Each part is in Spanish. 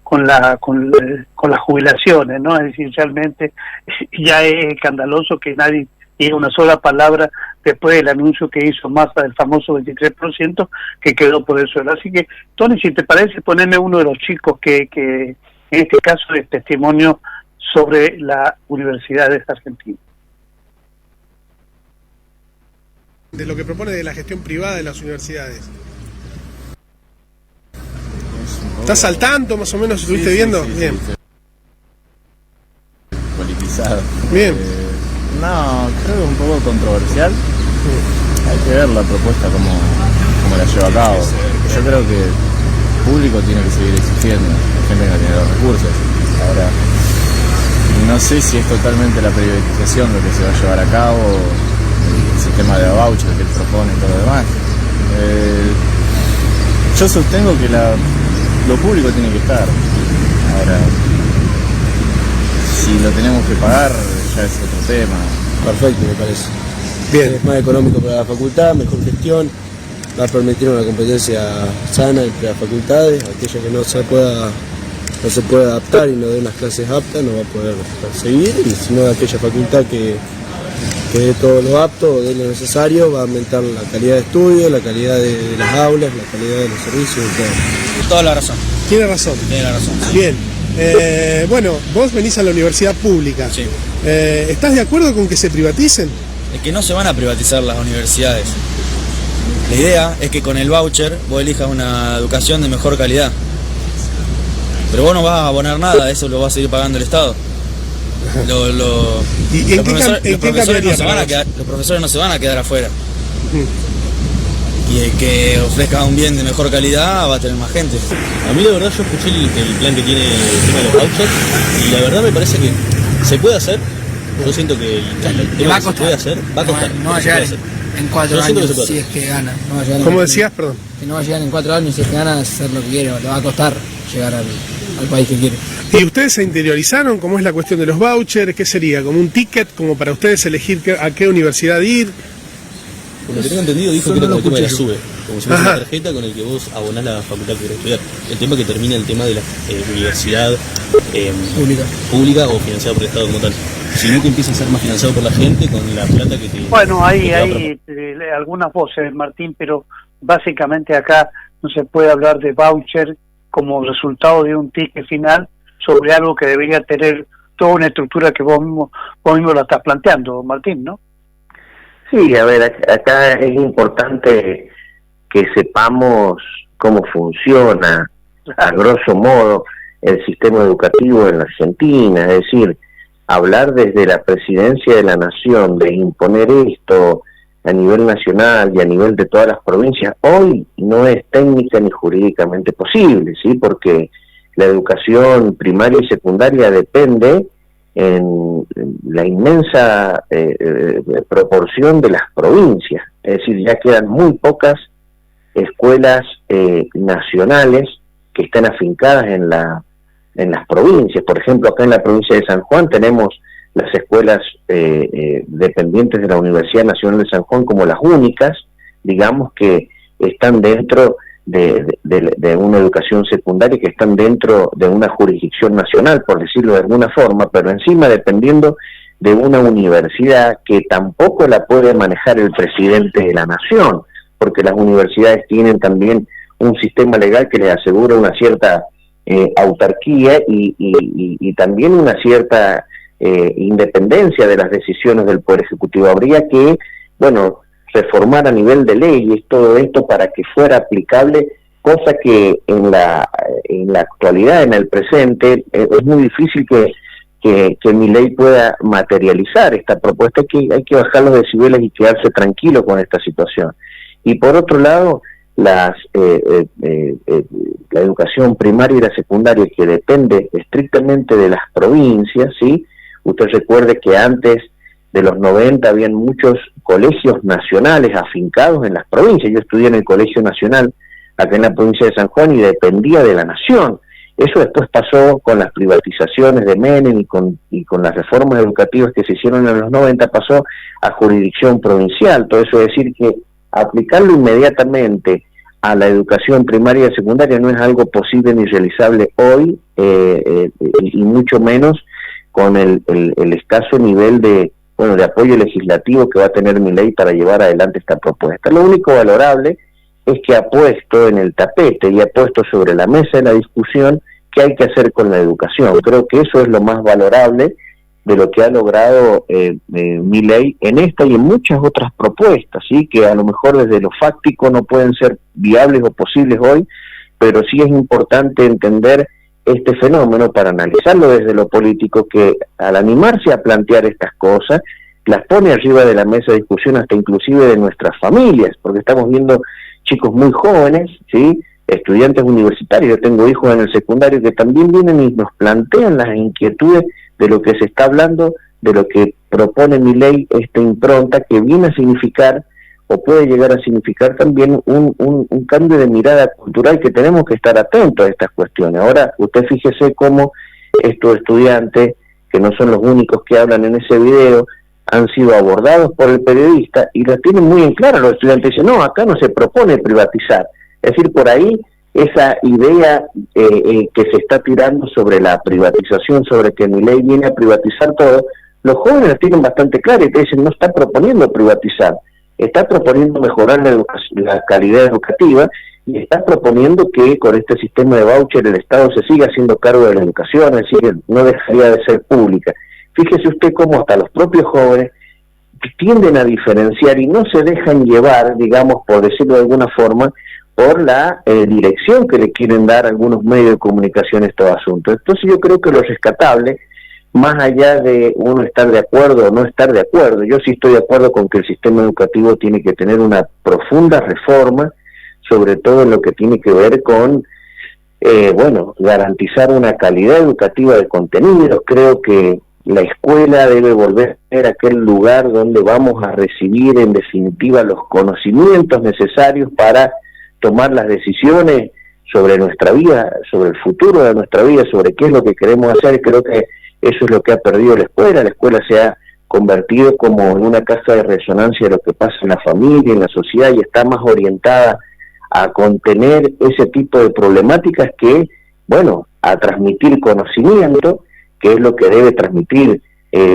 con las jubilaciones, ¿no? Es decir, realmente ya es escandaloso que nadie diga una sola palabra después del anuncio que hizo Massa del famoso 23% que quedó por el suelo. Así que, Tony, si te parece, ponerme uno de los chicos que en este caso es testimonio sobre la Universidad de Argentina. De lo que propone de la gestión privada de las universidades. ¿Estás al tanto, más o menos, estuviste viendo? Sí, bien. Sí. Politizado. Bien. No, creo que es un poco controversial. Hay que ver la propuesta como la lleva a cabo. Yo creo que el público tiene que seguir existiendo, la gente que no tiene los recursos. Ahora, no sé si es totalmente la privatización lo que se va a llevar a cabo, el sistema de voucher que él propone y todo lo demás. Yo sostengo que lo público tiene que estar. Ahora, si lo tenemos que pagar, ya es otro tema. Perfecto, me parece. Bien. Es más económico para la facultad, mejor gestión, va a permitir una competencia sana entre las facultades. Aquella que no se pueda adaptar y no dé unas clases aptas no va a poder seguir, y si no, aquella facultad que dé todo lo apto o dé lo necesario, va a aumentar la calidad de estudio, la calidad de las aulas, la calidad de los servicios y todo. Toda la razón. Tiene razón. Tiene la razón. Bien. Bueno, vos venís a la universidad pública. Sí. ¿Estás de acuerdo con que se privaticen? Es que no se van a privatizar las universidades. La idea es que con el voucher vos elijas una educación de mejor calidad. Pero vos no vas a abonar nada, eso lo va a seguir pagando el Estado. ¿Y en qué cambiaría? Los profesores no se van a quedar afuera. Y el que ofrezca un bien de mejor calidad va a tener más gente. A mí la verdad yo escuché el plan que tiene el tema de los vouchers y la verdad me parece que se puede hacer. Yo siento que el tema que se puede hacer va a costar. No va a llegar en 4 años si es que gana. ¿Cómo decías, perdón? Que no va a llegar en 4 años si es que gana a hacer lo que quiere, le va a costar llegar al país que quiere. ¿Y ustedes se interiorizaron cómo es la cuestión de los vouchers? ¿Qué sería? ¿Como un ticket como para ustedes elegir a qué universidad ir? Por lo que tengo entendido dijo que era como el tema de la SUBE, como si fuese una tarjeta con el que vos abonás la facultad que querés estudiar. El tema que termina el tema de la universidad pública o financiada por el Estado como tal. Sino que empieza a ser más financiado por la gente con la plata que te... Bueno, hay algunas voces, Martín, pero básicamente acá no se puede hablar de voucher como resultado de un ticket final sobre algo que debería tener toda una estructura que vos mismo la estás planteando, Martín, ¿no? Sí, a ver, acá es importante que sepamos cómo funciona, a grosso modo, el sistema educativo en la Argentina. Es decir, hablar desde la presidencia de la nación de imponer esto a nivel nacional y a nivel de todas las provincias, hoy no es técnica ni jurídicamente posible, ¿sí? Porque la educación primaria y secundaria depende en la inmensa proporción de las provincias. Es decir, ya quedan muy pocas escuelas nacionales que están afincadas en las provincias. Por ejemplo, acá en la provincia de San Juan tenemos las escuelas dependientes de la Universidad Nacional de San Juan como las únicas, digamos, que están dentro de una educación secundaria, que están dentro de una jurisdicción nacional, por decirlo de alguna forma, pero encima dependiendo de una universidad que tampoco la puede manejar el presidente de la nación, porque las universidades tienen también un sistema legal que les asegura una cierta autarquía y también una cierta independencia de las decisiones del Poder Ejecutivo. Habría que, bueno, reformar a nivel de leyes todo esto para que fuera aplicable, cosa que en la actualidad, en el presente, es muy difícil que mi ley pueda materializar esta propuesta. Hay que bajar los decibeles y quedarse tranquilo con esta situación. Y por otro lado, la educación primaria y la secundaria, que depende estrictamente de las provincias, ¿sí? Usted recuerde que antes de los 90 habían muchos colegios nacionales afincados en las provincias. Yo estudié en el Colegio Nacional acá en la provincia de San Juan y dependía de la nación. Eso después pasó con las privatizaciones de Menem y con las reformas educativas que se hicieron en los 90, pasó a jurisdicción provincial. Todo eso es decir que aplicarlo inmediatamente a la educación primaria y secundaria no es algo posible ni realizable hoy, y mucho menos con el escaso nivel de apoyo legislativo que va a tener Milei para llevar adelante esta propuesta. Lo único valorable es que ha puesto en el tapete y ha puesto sobre la mesa de la discusión qué hay que hacer con la educación. Creo que eso es lo más valorable de lo que ha logrado Milei en esta y en muchas otras propuestas, ¿sí? Que a lo mejor desde lo fáctico no pueden ser viables o posibles hoy, pero sí es importante entender este fenómeno para analizarlo desde lo político, que al animarse a plantear estas cosas, las pone arriba de la mesa de discusión hasta inclusive de nuestras familias, porque estamos viendo chicos muy jóvenes, ¿sí? Estudiantes universitarios, yo tengo hijos en el secundario que también vienen y nos plantean las inquietudes de lo que se está hablando, de lo que propone Milei, esta impronta que viene a significar o puede llegar a significar también un cambio de mirada cultural, que tenemos que estar atentos a estas cuestiones. Ahora, usted fíjese cómo estos estudiantes, que no son los únicos que hablan en ese video, han sido abordados por el periodista y lo tienen muy en claro. Los estudiantes dicen, no, acá no se propone privatizar. Es decir, por ahí esa idea que se está tirando sobre la privatización, sobre que Milei viene a privatizar todo, los jóvenes lo tienen bastante claro y te dicen, no está proponiendo privatizar, está proponiendo mejorar la calidad educativa y está proponiendo que con este sistema de voucher el Estado se siga haciendo cargo de la educación, es decir, no dejaría de ser pública. Fíjese usted cómo hasta los propios jóvenes tienden a diferenciar y no se dejan llevar, digamos, por decirlo de alguna forma, por la dirección que le quieren dar algunos medios de comunicación a estos asuntos. Entonces yo creo que lo rescatable, más allá de uno estar de acuerdo o no estar de acuerdo, yo sí estoy de acuerdo con que el sistema educativo tiene que tener una profunda reforma, sobre todo en lo que tiene que ver con, garantizar una calidad educativa de contenidos. Creo que la escuela debe volver a ser aquel lugar donde vamos a recibir en definitiva los conocimientos necesarios para tomar las decisiones sobre nuestra vida, sobre el futuro de nuestra vida, sobre qué es lo que queremos hacer. Creo que eso es lo que ha perdido la escuela se ha convertido como en una caja de resonancia de lo que pasa en la familia, en la sociedad, y está más orientada a contener ese tipo de problemáticas que, a transmitir conocimiento, que es lo que debe transmitir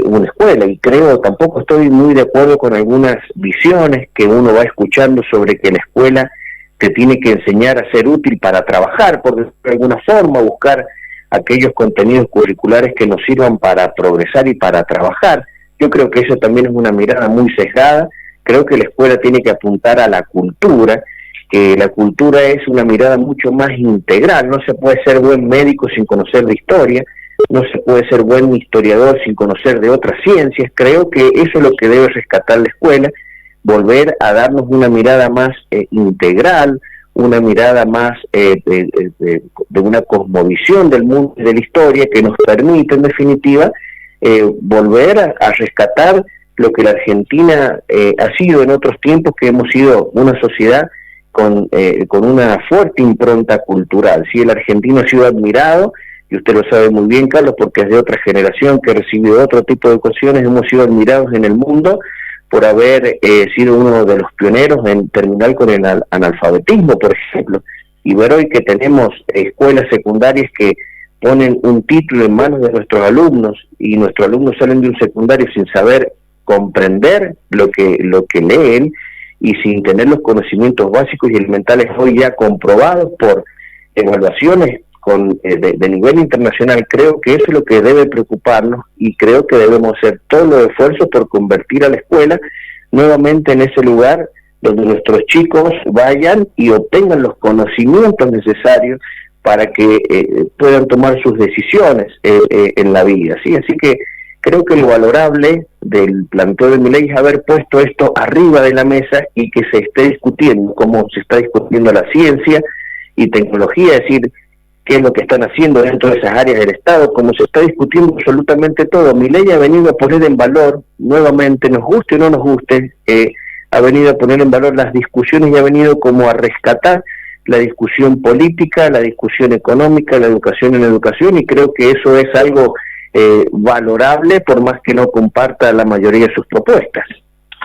una escuela. Y tampoco estoy muy de acuerdo con algunas visiones que uno va escuchando sobre que la escuela te tiene que enseñar a ser útil para trabajar, por decirlo de alguna forma, buscar aquellos contenidos curriculares que nos sirvan para progresar y para trabajar. Yo creo que eso también es una mirada muy sesgada. Creo que la escuela tiene que apuntar a la cultura, que la cultura es una mirada mucho más integral. No se puede ser buen médico sin conocer de historia, no se puede ser buen historiador sin conocer de otras ciencias. Creo que eso es lo que debe rescatar la escuela, volver a darnos una mirada más integral, una mirada más de una cosmovisión del mundo y de la historia, que nos permite en definitiva volver a rescatar lo que la Argentina ha sido en otros tiempos, que hemos sido una sociedad con una fuerte impronta cultural. Sí, el argentino ha sido admirado, y usted lo sabe muy bien, Carlos, porque es de otra generación que ha recibido otro tipo de educaciones. Hemos sido admirados en el mundo por haber sido uno de los pioneros en terminar con el analfabetismo, por ejemplo, y ver hoy que tenemos escuelas secundarias que ponen un título en manos de nuestros alumnos, y nuestros alumnos salen de un secundario sin saber comprender lo que leen y sin tener los conocimientos básicos y elementales hoy ya comprobados por evaluaciones de nivel internacional. Creo que eso es lo que debe preocuparnos, y creo que debemos hacer todos los esfuerzos por convertir a la escuela nuevamente en ese lugar donde nuestros chicos vayan y obtengan los conocimientos necesarios para que puedan tomar sus decisiones en la vida, ¿sí? Así que creo que lo valorable del planteo de Milei es haber puesto esto arriba de la mesa y que se esté discutiendo como se está discutiendo la ciencia y tecnología, es decir, qué es lo que están haciendo dentro de esas áreas del Estado, como se está discutiendo absolutamente todo. Milei ha venido a poner en valor, nuevamente, nos guste o no nos guste, ha venido a poner en valor las discusiones y ha venido como a rescatar la discusión política, la discusión económica, la educación en educación, y creo que eso es algo valorable, por más que no comparta la mayoría de sus propuestas.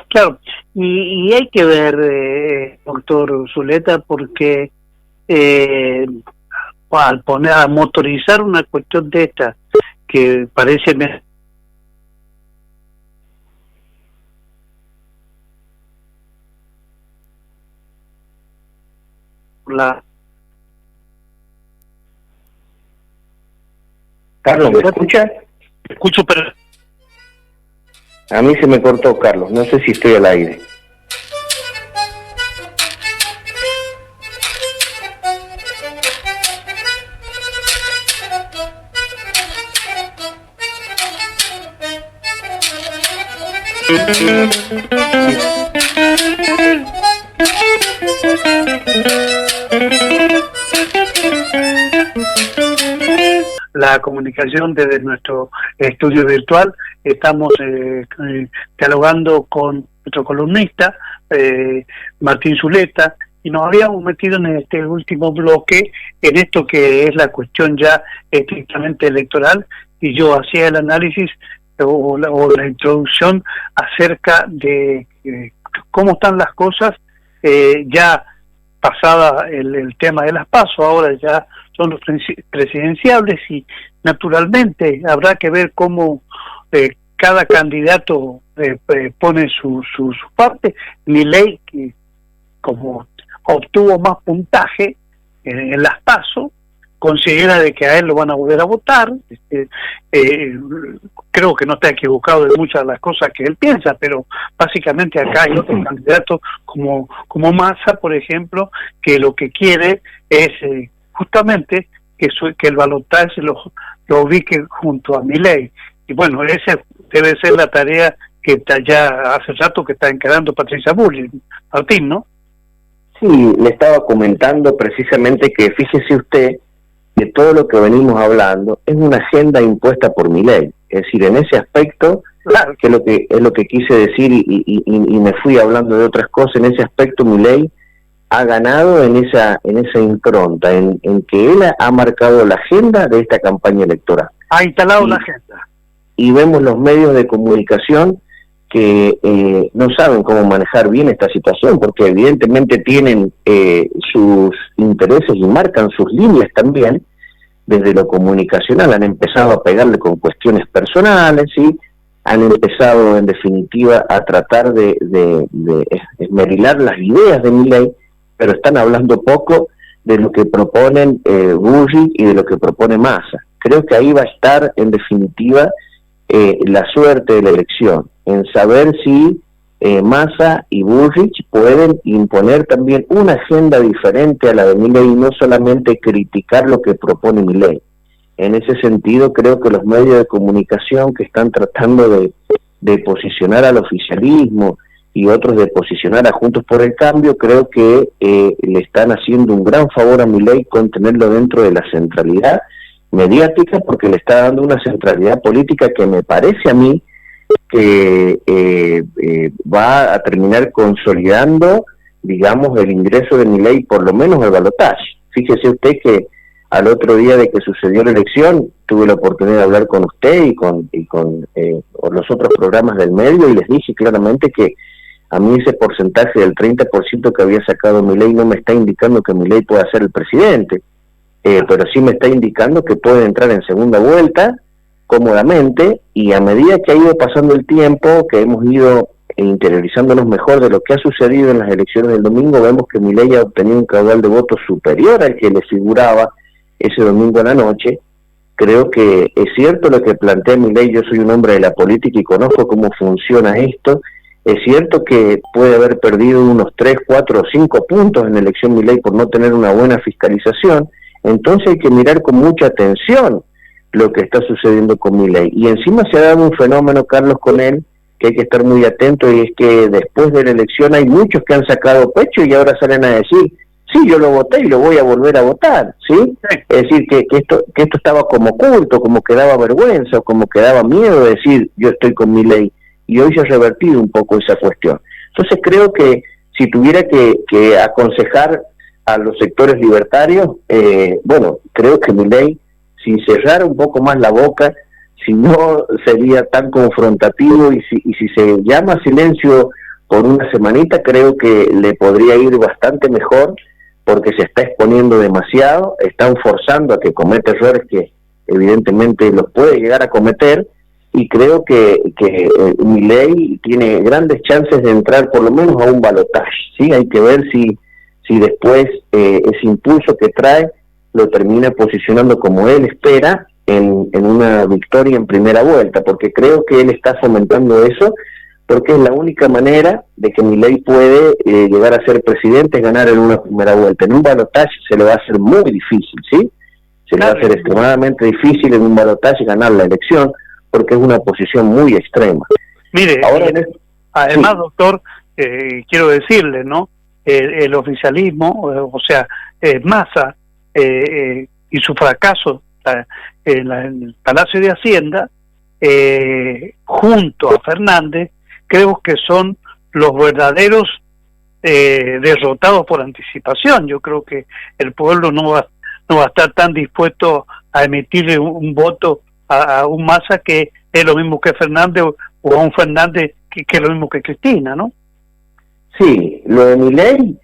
Claro, y hay que ver, doctor Zuleta, porque al poner a motorizar una cuestión de esta que parece Carlos, ¿me escucha? Escucho, pero A mí se me cortó, Carlos, no sé si estoy al aire. La comunicación desde nuestro estudio virtual. Estamos dialogando con nuestro columnista, Martín Zuleta, y nos habíamos metido en este último bloque, en esto que es la cuestión ya estrictamente electoral, y yo hacía el análisis o la introducción acerca de cómo están las cosas, ya pasada el tema de las PASO, ahora ya son los presidenciables, y naturalmente habrá que ver cómo cada candidato pone su parte. Milei, que como obtuvo más puntaje en las PASO, considera de que a él lo van a volver a votar. Creo que no está equivocado de muchas de las cosas que él piensa, pero básicamente acá hay otros candidatos como Massa, por ejemplo, que lo que quiere es justamente que el balotaje lo ubique junto a Milei. Y bueno, esa debe ser la tarea que está ya hace rato que está encarando Patricia Bullrich, Martín, ¿no? Sí, le estaba comentando precisamente que fíjese usted que todo lo que venimos hablando es una agenda impuesta por Milei. Es decir, en ese aspecto, claro, que es lo que quise decir, y me fui hablando de otras cosas. En ese aspecto Milei ha ganado en esa impronta, en que él ha marcado la agenda de esta campaña electoral. Ha instalado la agenda. Y vemos los medios de comunicación que no saben cómo manejar bien esta situación, porque evidentemente tienen sus intereses y marcan sus líneas también. Desde lo comunicacional han empezado a pegarle con cuestiones personales, ¿sí? Han empezado en definitiva a tratar de esmerilar las ideas de Milei, pero están hablando poco de lo que proponen Bullrich y de lo que propone Massa. Creo que ahí va a estar en definitiva la suerte de la elección, en saber si Massa y Bullrich pueden imponer también una agenda diferente a la de Milei, y no solamente criticar lo que propone Milei. En ese sentido, creo que los medios de comunicación que están tratando de posicionar al oficialismo y otros de posicionar a Juntos por el Cambio, creo que le están haciendo un gran favor a Milei con tenerlo dentro de la centralidad mediática, porque le está dando una centralidad política que me parece a mí que va a terminar consolidando, digamos, el ingreso de Milei, por lo menos al balotaje. Fíjese usted que al otro día de que sucedió la elección, tuve la oportunidad de hablar con usted y con los otros programas del medio, y les dije claramente que a mí ese porcentaje del 30% que había sacado Milei no me está indicando que Milei pueda ser el presidente, pero sí me está indicando que puede entrar en segunda vuelta cómodamente, y a medida que ha ido pasando el tiempo, que hemos ido interiorizándonos mejor de lo que ha sucedido en las elecciones del domingo, vemos que Milei ha obtenido un caudal de votos superior al que le figuraba ese domingo en la noche. Creo que es cierto lo que plantea Milei. Yo soy un hombre de la política y conozco cómo funciona esto. Es cierto que puede haber perdido unos 3, 4 o 5 puntos en la elección Milei por no tener una buena fiscalización. Entonces hay que mirar con mucha atención lo que está sucediendo con Milei. Y encima se ha dado un fenómeno, Carlos, con él, que hay que estar muy atento, y es que después de la elección hay muchos que han sacado pecho y ahora salen a decir, sí, yo lo voté y lo voy a volver a votar, ¿sí? Sí. Es decir, que esto estaba como oculto, como que daba vergüenza, o como que daba miedo de decir, yo estoy con Milei, y hoy se ha revertido un poco esa cuestión. Entonces creo que si tuviera que aconsejar a los sectores libertarios, bueno, creo que Milei, si cerrara un poco más la boca, si no sería tan confrontativo, y si se llama silencio por una semanita creo que le podría ir bastante mejor, porque se está exponiendo demasiado, están forzando a que cometa errores que evidentemente los puede llegar a cometer, y creo que Milei tiene grandes chances de entrar por lo menos a un balotaje, ¿sí? Hay que ver si después ese impulso que trae lo termina posicionando como él espera en una victoria en primera vuelta, porque creo que él está fomentando eso, porque es la única manera de que Milei puede llegar a ser presidente, es ganar en una primera vuelta. En un balotaje se le va a hacer muy difícil, ¿sí? Se le va a hacer extremadamente difícil en un balotaje ganar la elección, porque es una posición muy extrema. Mire, ahora además, sí, doctor, quiero decirle, ¿no? El oficialismo, o sea, Massa y su fracaso en el Palacio de Hacienda, junto a Fernández, creo que son los verdaderos derrotados por anticipación. Yo creo que el pueblo no va a estar tan dispuesto a emitirle un voto a un Massa que es lo mismo que Fernández, o a un Fernández que es lo mismo que Cristina, ¿no? Sí, lo de Milei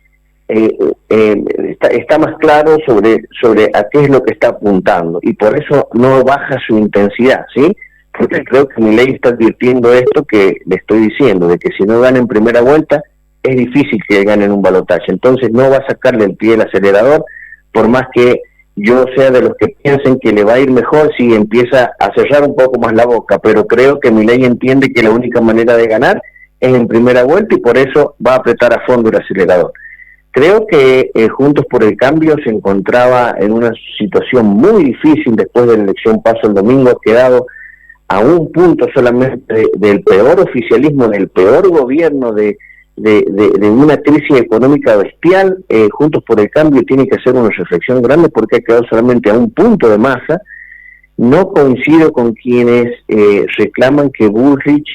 está más claro sobre a qué es lo que está apuntando, y por eso no baja su intensidad, ¿sí? Porque creo que Milei está advirtiendo esto que le estoy diciendo, de que si no gana en primera vuelta, es difícil que gane en un balotaje. Entonces no va a sacarle el pie del acelerador, por más que yo sea de los que piensen que le va a ir mejor si empieza a cerrar un poco más la boca, pero creo que Milei entiende que la única manera de ganar es en primera vuelta, y por eso va a apretar a fondo el acelerador. Creo que Juntos por el Cambio se encontraba en una situación muy difícil después de la elección paso el domingo, ha quedado a un punto solamente del peor oficialismo, del peor gobierno, de una crisis económica bestial. Juntos por el Cambio tiene que hacer una reflexión grande, porque ha quedado solamente a un punto de Massa. No coincido con quienes reclaman que Bullrich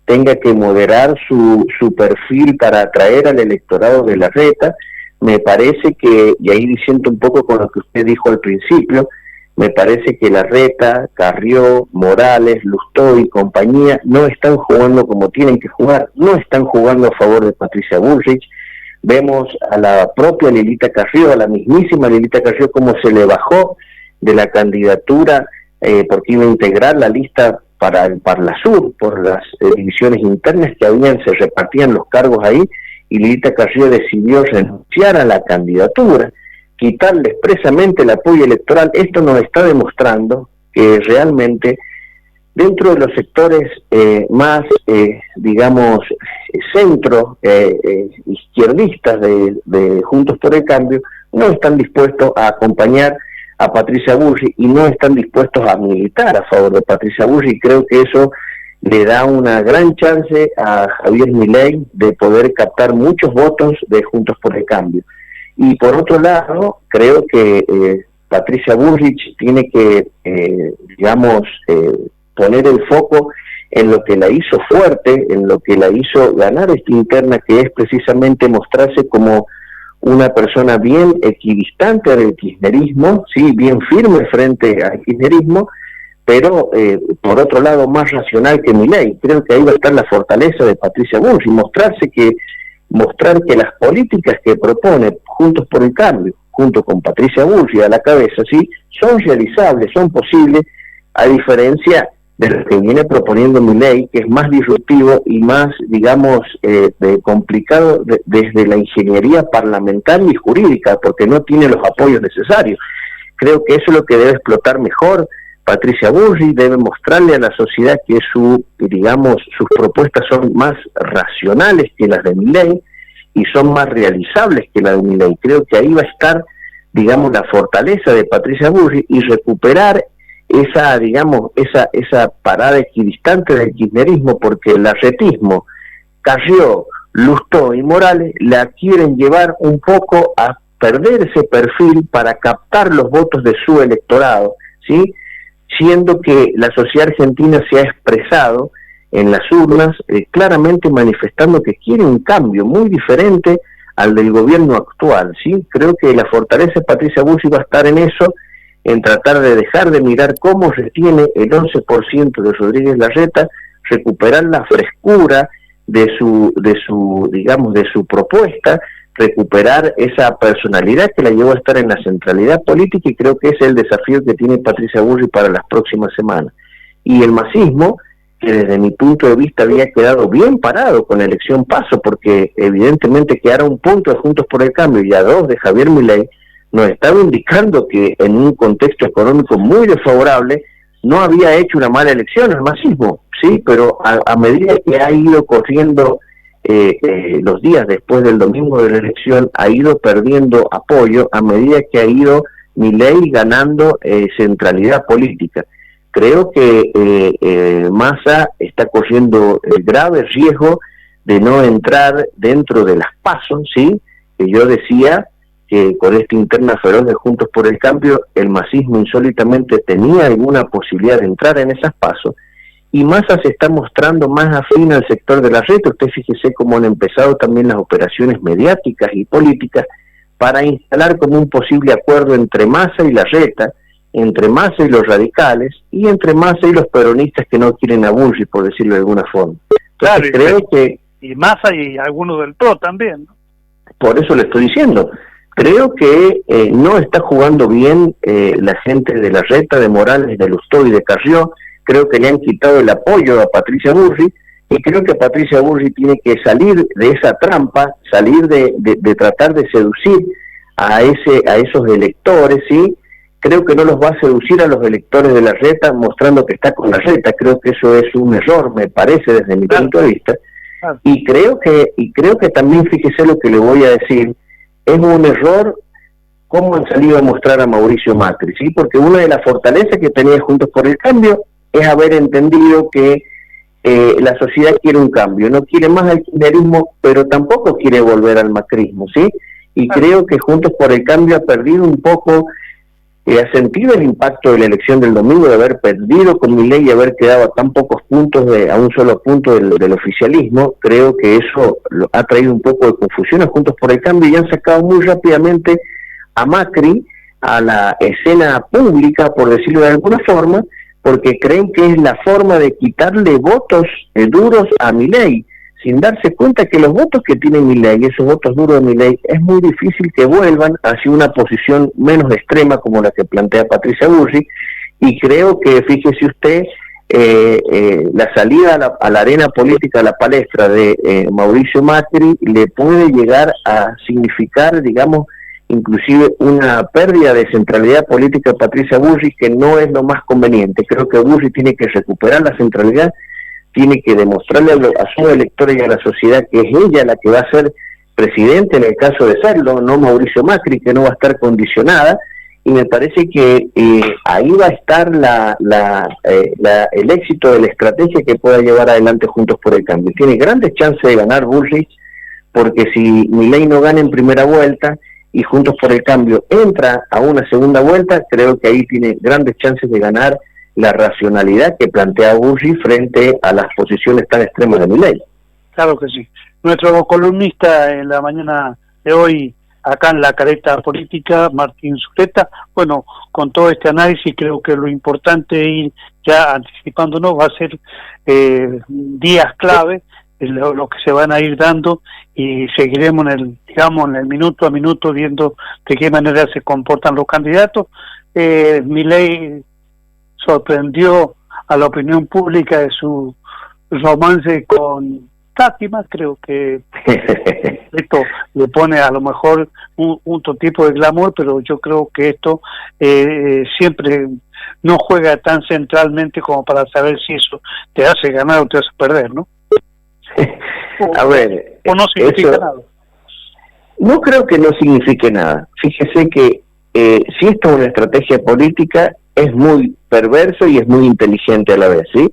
tenga que moderar su perfil para atraer al electorado de Larreta. Me parece que, y ahí diciendo un poco con lo que usted dijo al principio, me parece que Larreta, Carrió, Morales, Lustó y compañía no están jugando como tienen que jugar, no están jugando a favor de Patricia Bullrich. Vemos a la propia Lilita Carrió, a la mismísima Lilita Carrió, cómo se le bajó de la candidatura porque iba a integrar la lista para el Parlasur, por las divisiones internas que habían, se repartían los cargos ahí, y Lilita Carrió decidió renunciar a la candidatura, quitarle expresamente el apoyo electoral. Esto nos está demostrando que realmente dentro de los sectores más, digamos, centro izquierdistas de Juntos por el Cambio, no están dispuestos a acompañar a Patricia Bullrich y no están dispuestos a militar a favor de Patricia Bullrich, y creo que eso le da una gran chance a Javier Milei de poder captar muchos votos de Juntos por el Cambio. Y por otro lado, creo que Patricia Bullrich tiene que, digamos, poner el foco en lo que la hizo fuerte, en lo que la hizo ganar esta interna, que es precisamente mostrarse como una persona bien equidistante del kirchnerismo, sí, bien firme frente al kirchnerismo, pero por otro lado más racional que Milei. Creo que ahí va a estar la fortaleza de Patricia Bullrich, mostrar que las políticas que propone Juntos por el Cambio, junto con Patricia Bullrich a la cabeza, sí, son realizables, son posibles, a diferencia de lo que viene proponiendo Milei, que es más disruptivo y más, digamos, complicado desde la ingeniería parlamentaria y jurídica, porque no tiene los apoyos necesarios. Creo que eso es lo que debe explotar mejor Patricia Bullrich, debe mostrarle a la sociedad que sus propuestas son más racionales que las de Milei y son más realizables que las de Milei. Creo que ahí va a estar, digamos, la fortaleza de Patricia Bullrich, y recuperar esa parada equidistante del kirchnerismo, porque el larretismo, Carrió, Lustó y Morales la quieren llevar un poco a perder ese perfil para captar los votos de su electorado, ¿sí? Siendo que la sociedad argentina se ha expresado en las urnas claramente manifestando que quiere un cambio muy diferente al del gobierno actual, ¿sí? Creo que la fortaleza de Patricia Bullrich va a estar en eso, en tratar de dejar de mirar cómo retiene el 11% de Rodríguez Larreta, recuperar la frescura, digamos, de su propuesta, recuperar esa personalidad que la llevó a estar en la centralidad política, y creo que ese es el desafío que tiene Patricia Bullrich para las próximas semanas. Y el masismo, que desde mi punto de vista había quedado bien parado con la elección paso, porque evidentemente quedara un punto de Juntos por el Cambio y a 2 de Javier Milei, nos estaba indicando que en un contexto económico muy desfavorable no había hecho una mala elección el masismo, sí, pero a medida que ha ido corriendo los días después del domingo de la elección, ha ido perdiendo apoyo a medida que ha ido Milei ganando centralidad política. Creo que Massa está corriendo el grave riesgo de no entrar dentro de las PASO, ¿sí? Que yo decía que con esta interna feroz de Juntos por el Cambio, el masismo insólitamente tenía alguna posibilidad de entrar en esas PASO, y Massa se está mostrando más afín al sector de la reta. Usted fíjese cómo han empezado también las operaciones mediáticas y políticas para instalar como un posible acuerdo entre Massa y la reta, entre Massa y los radicales, y entre Massa y los peronistas que no quieren a Bullrich, por decirlo de alguna forma. Claro, creo que y Massa y algunos del PRO también, ¿no? Por eso le estoy diciendo, creo que no está jugando bien la gente de la reta, de Morales, de Lustó y de Carrió. Creo que le han quitado el apoyo a Patricia Bullrich, y creo que Patricia Bullrich tiene que salir de esa trampa, salir de tratar de seducir a esos electores, ¿sí? Creo que no los va a seducir a los electores de la reta mostrando que está con la reta. Creo que eso es un error, me parece, desde mi punto de vista. Y creo que también, fíjese lo que le voy a decir, es un error cómo han salido a mostrar a Mauricio Macri, ¿sí? Porque una de las fortalezas que tenía Juntos por el Cambio es haber entendido que la sociedad quiere un cambio, no quiere más al kirchnerismo, pero tampoco quiere volver al macrismo, ¿sí? Y creo que Juntos por el Cambio ha perdido un poco, ha sentido el impacto de la elección del domingo, de haber perdido con Milei y haber quedado a tan pocos puntos, a un solo punto del oficialismo. Creo que eso ha traído un poco de confusión a Juntos por el Cambio, y han sacado muy rápidamente a Macri a la escena pública, por decirlo de alguna forma, porque creen que es la forma de quitarle votos duros a Milei, sin darse cuenta que los votos que tiene Milei, esos votos duros de Milei, es muy difícil que vuelvan hacia una posición menos extrema como la que plantea Patricia Bullrich. Y creo que, fíjese usted, la salida a la arena política, a la palestra de Mauricio Macri, le puede llegar a significar, digamos, inclusive una pérdida de centralidad política de Patricia Bullrich, que no es lo más conveniente. Creo que Bullrich tiene que recuperar la centralidad, tiene que demostrarle a sus electores y a la sociedad que es ella la que va a ser presidente en el caso de serlo, no Mauricio Macri, que no va a estar condicionada. Y me parece que ahí va a estar el éxito de la estrategia que pueda llevar adelante Juntos por el Cambio. Tiene grandes chances de ganar Bullrich, porque si Milei no gana en primera vuelta y Juntos por el Cambio entra a una segunda vuelta, creo que ahí tiene grandes chances de ganar la racionalidad que plantea Bullrich frente a las posiciones tan extremas de Milei. Claro que sí. Nuestro columnista en la mañana de hoy, acá en La Careta Política, Martín Zuleta, bueno, con todo este análisis creo que lo importante ir ya anticipándonos va a ser días clave, lo que se van a ir dando, y seguiremos en el minuto a minuto viendo de qué manera se comportan los candidatos. Milei sorprendió a la opinión pública de su romance con Fátima. Creo que esto le pone a lo mejor un otro tipo de glamour, pero yo creo que esto siempre no juega tan centralmente como para saber si eso te hace ganar o te hace perder, ¿no? A ver, o no significa nada. No creo que no signifique nada. Fíjese que si esto es una estrategia política, es muy perverso y es muy inteligente a la vez, ¿sí?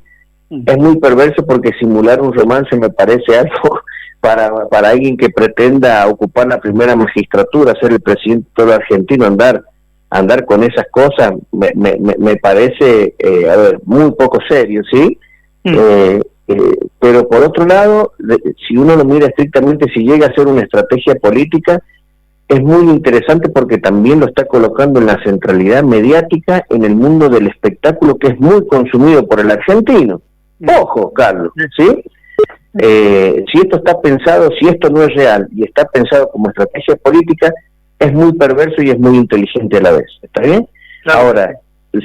Es muy perverso porque simular un romance me parece algo para alguien que pretenda ocupar la primera magistratura, ser el presidente de todo argentino, andar con esas cosas, me parece, muy poco serio, ¿sí? Pero por otro lado, si uno lo mira estrictamente, si llega a ser una estrategia política, es muy interesante porque también lo está colocando en la centralidad mediática en el mundo del espectáculo, que es muy consumido por el argentino. Ojo, Carlos, ¿sí? Si esto está pensado, si esto no es real y está pensado como estrategia política, es muy perverso y es muy inteligente a la vez. ¿Está bien? Claro. Ahora,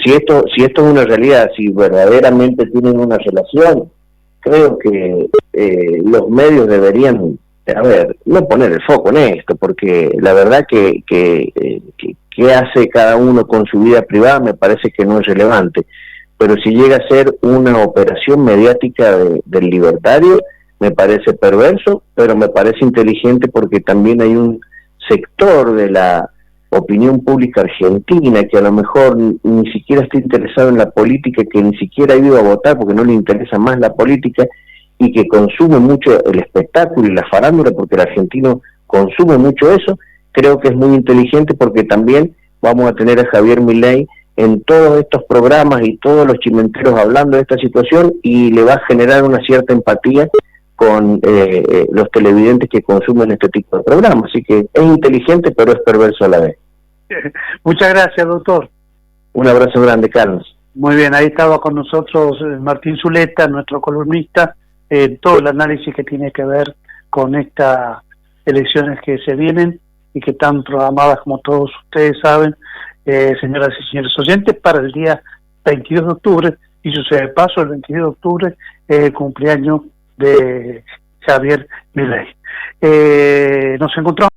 si esto es una realidad, si verdaderamente tienen una relación, creo que los medios deberían, no poner el foco en esto, porque la verdad que hace cada uno con su vida privada me parece que no es relevante, pero si llega a ser una operación mediática del libertario, me parece perverso, pero me parece inteligente porque también hay un sector de la opinión pública argentina que a lo mejor ni siquiera está interesado en la política, que ni siquiera ha ido a votar porque no le interesa más la política y que consume mucho el espectáculo y la farándula porque el argentino consume mucho eso. Creo que es muy inteligente porque también vamos a tener a Javier Milei en todos estos programas y todos los chimenteros hablando de esta situación y le va a generar una cierta empatía con los televidentes que consumen este tipo de programas. Así que es inteligente, pero es perverso a la vez. Muchas gracias, doctor. Un abrazo grande, Carlos. Muy bien, ahí estaba con nosotros Martín Zuleta, nuestro columnista, todo el análisis que tiene que ver con estas elecciones que se vienen y que están programadas, como todos ustedes saben, señoras y señores oyentes, para el día 22 de octubre, y yo sea de paso, el 22 de octubre es el cumpleaños de Javier Milei. Nos encontramos